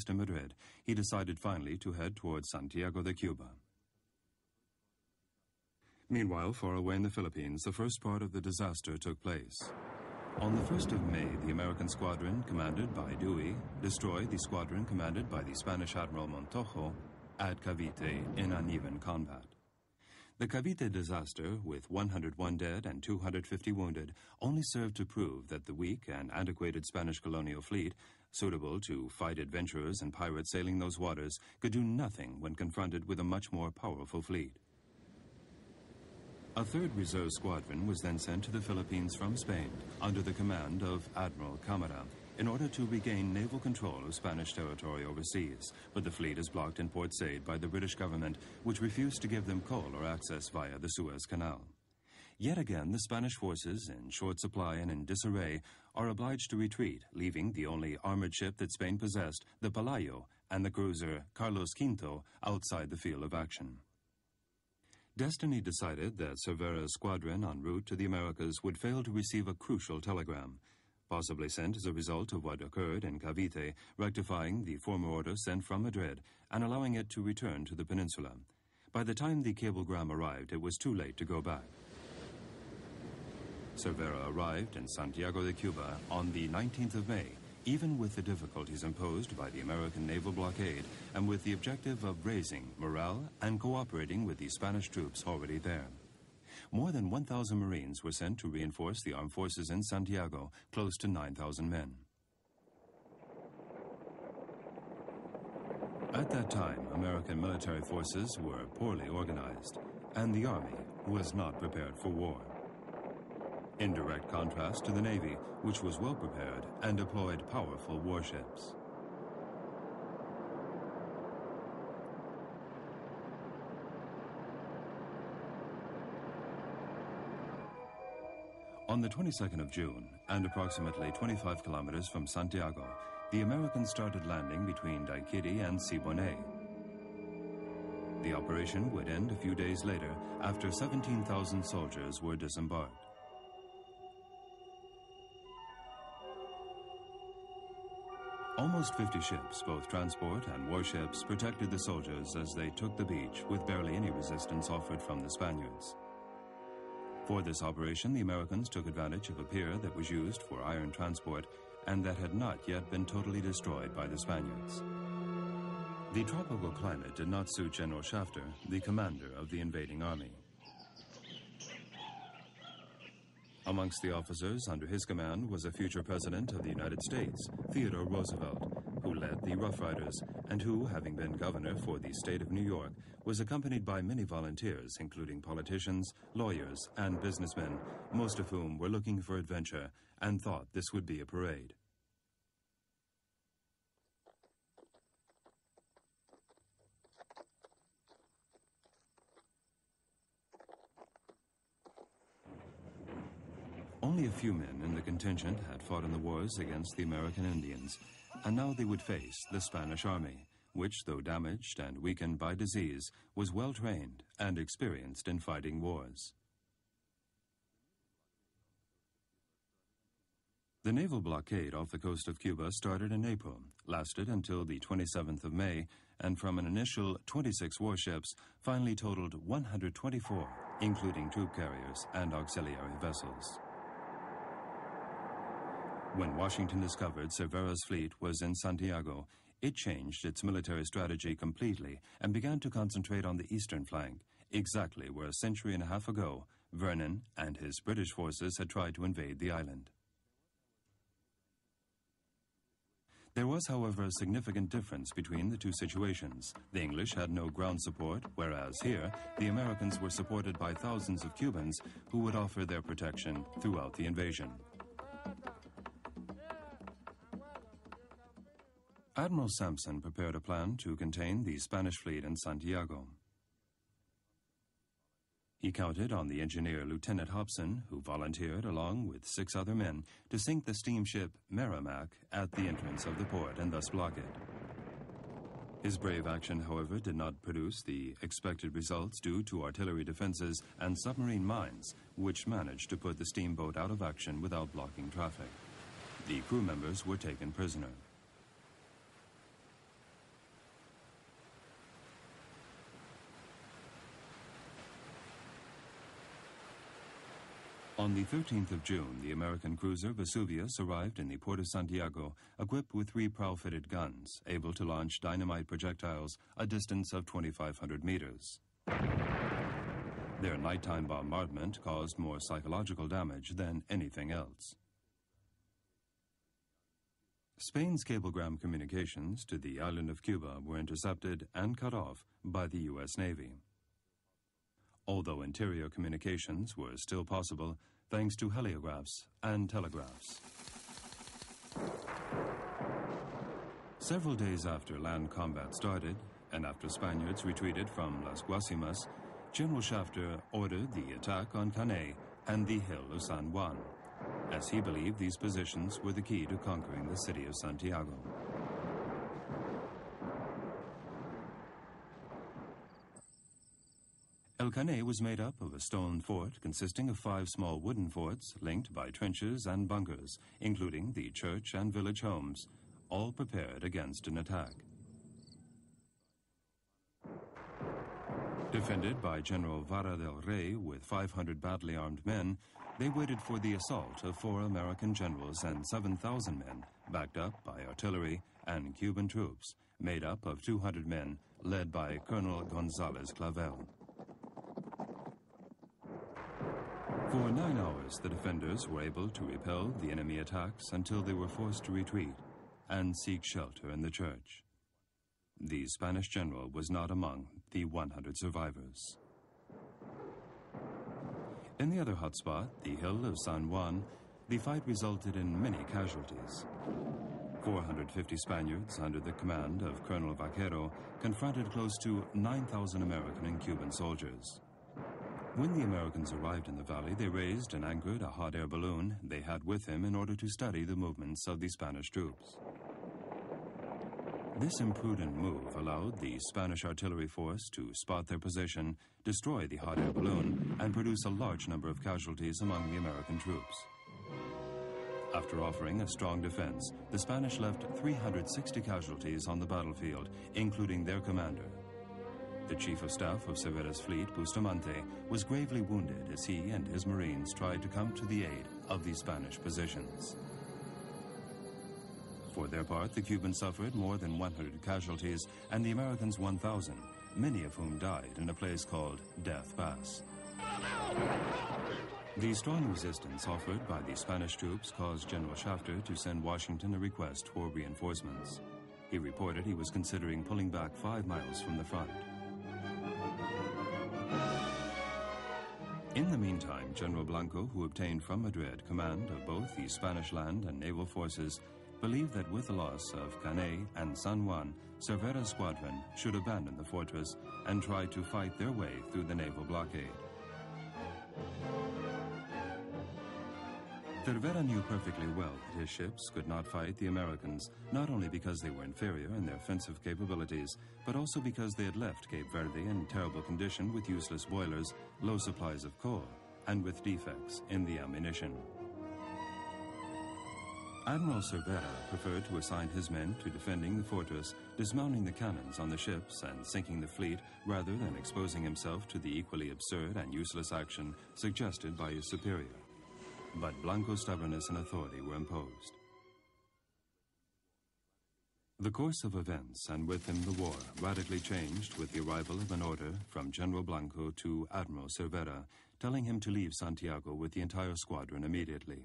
to Madrid, he decided finally to head towards Santiago de Cuba. Meanwhile, far away in the Philippines, the first part of the disaster took place. On the 1st of May, the American squadron, commanded by Dewey, destroyed the squadron commanded by the Spanish Admiral Montojo at Cavite in uneven combat. The Cavite disaster, with 101 dead and 250 wounded, only served to prove that the weak and antiquated Spanish colonial fleet, suitable to fight adventurers and pirates sailing those waters, could do nothing when confronted with a much more powerful fleet. A third reserve squadron was then sent to the Philippines from Spain under the command of Admiral Camara in order to regain naval control of Spanish territory overseas, but the fleet is blocked in Port Said by the British government, which refused to give them coal or access via the Suez Canal. Yet again, the Spanish forces, in short supply and in disarray, are obliged to retreat, leaving the only armored ship that Spain possessed, the Pelayo, and the cruiser Carlos V, outside the field of action. Destiny decided that Cervera's squadron en route to the Americas would fail to receive a crucial telegram, possibly sent as a result of what occurred in Cavite, rectifying the former order sent from Madrid and allowing it to return to the peninsula. By the time the cablegram arrived, it was too late to go back. Cervera arrived in Santiago de Cuba on the 19th of May, even with the difficulties imposed by the American naval blockade and with the objective of raising morale and cooperating with the Spanish troops already there. More than 1,000 Marines were sent to reinforce the armed forces in Santiago, close to 9,000 men. At that time, American military forces were poorly organized, and the Army was not prepared for war. In direct contrast to the Navy, which was well prepared and deployed powerful warships. On the 22nd of June, and approximately 25 kilometers from Santiago, the Americans started landing between Daiquiri and Siboney. The operation would end a few days later after 17,000 soldiers were disembarked. Almost 50 ships, both transport and warships, protected the soldiers as they took the beach with barely any resistance offered from the Spaniards. For this operation, the Americans took advantage of a pier that was used for iron transport and that had not yet been totally destroyed by the Spaniards. The tropical climate did not suit General Shafter, the commander of the invading army. Amongst the officers under his command was a future president of the United States, Theodore Roosevelt, who led the Rough Riders and who, having been governor for the state of New York, was accompanied by many volunteers, including politicians, lawyers, and businessmen, most of whom were looking for adventure and thought this would be a parade. Only a few men in the contingent had fought in the wars against the American Indians, and now they would face the Spanish army, which, though damaged and weakened by disease, was well trained and experienced in fighting wars. The naval blockade off the coast of Cuba started in April, lasted until the 27th of May, and from an initial 26 warships, finally totaled 124, including troop carriers and auxiliary vessels. When Washington discovered Cervera's fleet was in Santiago, it changed its military strategy completely and began to concentrate on the eastern flank, exactly where a century and a half ago, Vernon and his British forces had tried to invade the island. There was, however, a significant difference between the two situations. The English had no ground support, whereas here, the Americans were supported by thousands of Cubans who would offer their protection throughout the invasion. Admiral Sampson prepared a plan to contain the Spanish fleet in Santiago. He counted on the engineer Lieutenant Hobson, who volunteered along with 6 other men to sink the steamship Merrimac at the entrance of the port and thus block it. His brave action, however, did not produce the expected results due to artillery defenses and submarine mines, which managed to put the steamboat out of action without blocking traffic. The crew members were taken prisoner. On the 13th of June, the American cruiser Vesuvius arrived in the port of Santiago, equipped with 3 prow-fitted guns, able to launch dynamite projectiles a distance of 2,500 meters. Their nighttime bombardment caused more psychological damage than anything else. Spain's cablegram communications to the island of Cuba were intercepted and cut off by the U.S. Navy. Although interior communications were still possible thanks to heliographs and telegraphs. Several days after land combat started, and after Spaniards retreated from Las Guasimas, General Shafter ordered the attack on Caney and the hill of San Juan, as he believed these positions were the key to conquering the city of Santiago. El Caney was made up of a stone fort consisting of 5 small wooden forts linked by trenches and bunkers, including the church and village homes, all prepared against an attack. Defended by General Vara del Rey with 500 badly armed men, they waited for the assault of 4 American generals and 7,000 men, backed up by artillery and Cuban troops, made up of 200 men, led by Colonel Gonzalez Clavel. For 9 hours, the defenders were able to repel the enemy attacks until they were forced to retreat and seek shelter in the church. The Spanish general was not among the 100 survivors. In the other hotspot, the hill of San Juan, the fight resulted in many casualties. 450 Spaniards under the command of Colonel Vaquero confronted close to 9,000 American and Cuban soldiers. When the Americans arrived in the valley, they raised and anchored a hot air balloon they had with them in order to study the movements of the Spanish troops. This imprudent move allowed the Spanish artillery force to spot their position, destroy the hot air balloon, and produce a large number of casualties among the American troops. After offering a strong defense, the Spanish left 360 casualties on the battlefield, including their commander. The chief of staff of Cervera's fleet, Bustamante, was gravely wounded as he and his Marines tried to come to the aid of the Spanish positions. For their part, the Cubans suffered more than 100 casualties and the Americans 1,000, many of whom died in a place called Death Pass. The strong resistance offered by the Spanish troops caused General Shafter to send Washington a request for reinforcements. He reported he was considering pulling back 5 miles from the front. In the meantime, General Blanco, who obtained from Madrid command of both the Spanish land and naval forces, believed that with the loss of Caney and San Juan, Cervera's squadron should abandon the fortress and try to fight their way through the naval blockade. Cervera knew perfectly well that his ships could not fight the Americans, not only because they were inferior in their offensive capabilities, but also because they had left Cape Verde in terrible condition with useless boilers, low supplies of coal, and with defects in the ammunition. Admiral Cervera preferred to assign his men to defending the fortress, dismounting the cannons on the ships, and sinking the fleet, rather than exposing himself to the equally absurd and useless action suggested by his superior. But Blanco's stubbornness and authority were imposed. The course of events, and with them the war, radically changed with the arrival of an order from General Blanco to Admiral Cervera, telling him to leave Santiago with the entire squadron immediately.